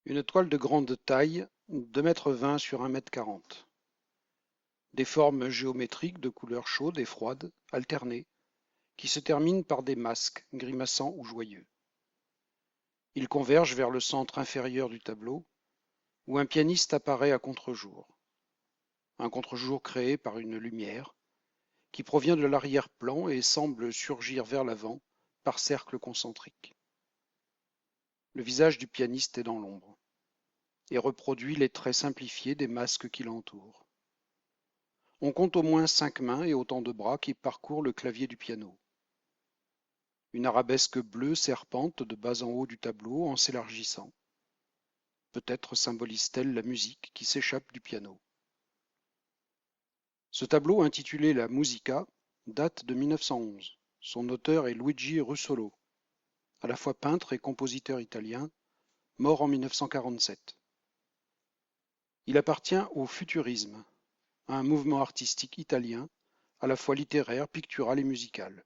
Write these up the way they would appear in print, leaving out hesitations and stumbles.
Une toile de grande taille, 2,20 m sur 1,40 m. Des formes géométriques de couleurs chaudes et froides, alternées, qui se terminent par des masques, grimaçants ou joyeux. Ils convergent vers le centre inférieur du tableau, où un pianiste apparaît à contre-jour. Un contre-jour créé par une lumière, qui provient de l'arrière-plan et semble surgir vers l'avant par cercles concentriques. Le visage du pianiste est dans l'ombre, et reproduit les traits simplifiés des masques qui l'entourent. On compte au moins 5 mains et autant de bras qui parcourent le clavier du piano. Une arabesque bleue serpente de bas en haut du tableau en s'élargissant. Peut-être symbolise-t-elle la musique qui s'échappe du piano. Ce tableau, intitulé La Musica, date de 1911. Son auteur est Luigi Russolo, à la fois peintre et compositeur italien, mort en 1947. Il appartient au futurisme, un mouvement artistique italien, à la fois littéraire, pictural et musical.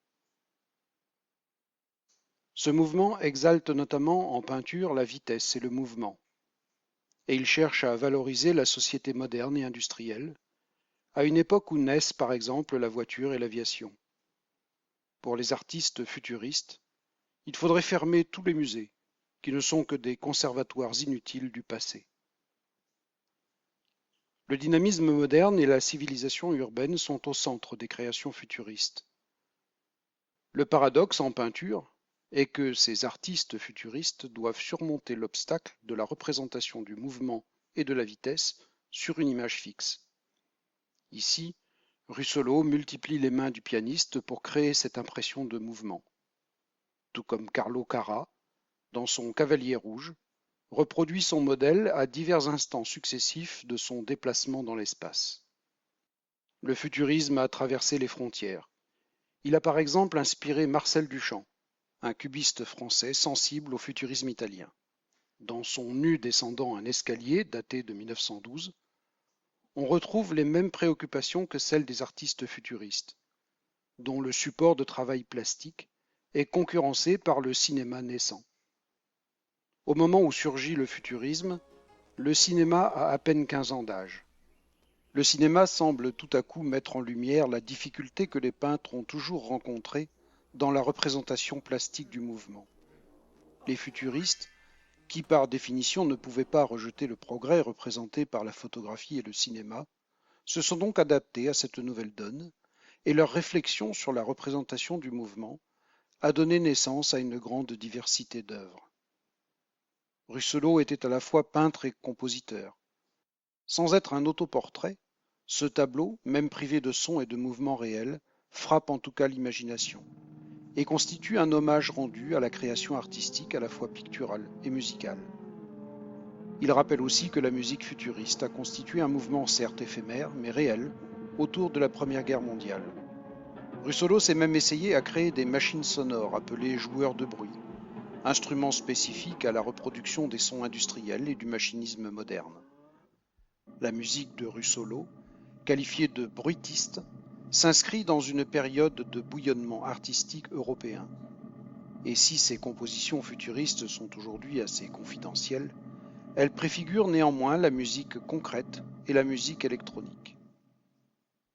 Ce mouvement exalte notamment en peinture la vitesse et le mouvement, et il cherche à valoriser la société moderne et industrielle, à une époque où naissent par exemple la voiture et l'aviation. Pour les artistes futuristes, il faudrait fermer tous les musées, qui ne sont que des conservatoires inutiles du passé. Le dynamisme moderne et la civilisation urbaine sont au centre des créations futuristes. Le paradoxe en peinture est que ces artistes futuristes doivent surmonter l'obstacle de la représentation du mouvement et de la vitesse sur une image fixe. Ici, Russolo multiplie les mains du pianiste pour créer cette impression de mouvement, tout comme Carlo Carra, dans son Cavalier rouge, reproduit son modèle à divers instants successifs de son déplacement dans l'espace. Le futurisme a traversé les frontières. Il a par exemple inspiré Marcel Duchamp, un cubiste français sensible au futurisme italien. Dans son Nu descendant un escalier, daté de 1912, on retrouve les mêmes préoccupations que celles des artistes futuristes, dont le support de travail plastique est concurrencé par le cinéma naissant. Au moment où surgit le futurisme, le cinéma a à peine 15 ans d'âge. Le cinéma semble tout à coup mettre en lumière la difficulté que les peintres ont toujours rencontrée dans la représentation plastique du mouvement. Les futuristes, qui par définition ne pouvaient pas rejeter le progrès représenté par la photographie et le cinéma, se sont donc adaptés à cette nouvelle donne, et leur réflexion sur la représentation du mouvement a donné naissance à une grande diversité d'œuvres. Russolo était à la fois peintre et compositeur. Sans être un autoportrait, ce tableau, même privé de son et de mouvement réel, frappe en tout cas l'imagination et constitue un hommage rendu à la création artistique à la fois picturale et musicale. Il rappelle aussi que la musique futuriste a constitué un mouvement certes éphémère, mais réel, autour de la Première Guerre mondiale. Russolo s'est même essayé à créer des machines sonores appelées joueurs de bruit, instruments spécifiques à la reproduction des sons industriels et du machinisme moderne. La musique de Russolo, qualifiée de bruitiste, s'inscrit dans une période de bouillonnement artistique européen. Et si ces compositions futuristes sont aujourd'hui assez confidentielles, elles préfigurent néanmoins la musique concrète et la musique électronique.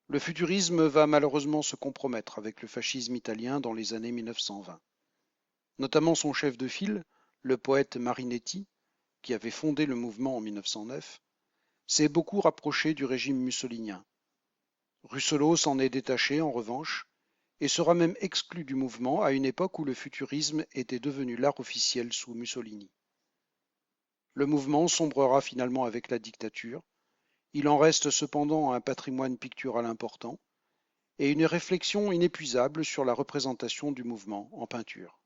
Le futurisme va malheureusement se compromettre avec le fascisme italien dans les années 1920. Notamment son chef de file, le poète Marinetti, qui avait fondé le mouvement en 1909, s'est beaucoup rapproché du régime mussolinien. Russolo s'en est détaché en revanche, et sera même exclu du mouvement à une époque où le futurisme était devenu l'art officiel sous Mussolini. Le mouvement sombrera finalement avec la dictature. Il en reste cependant un patrimoine pictural important et une réflexion inépuisable sur la représentation du mouvement en peinture.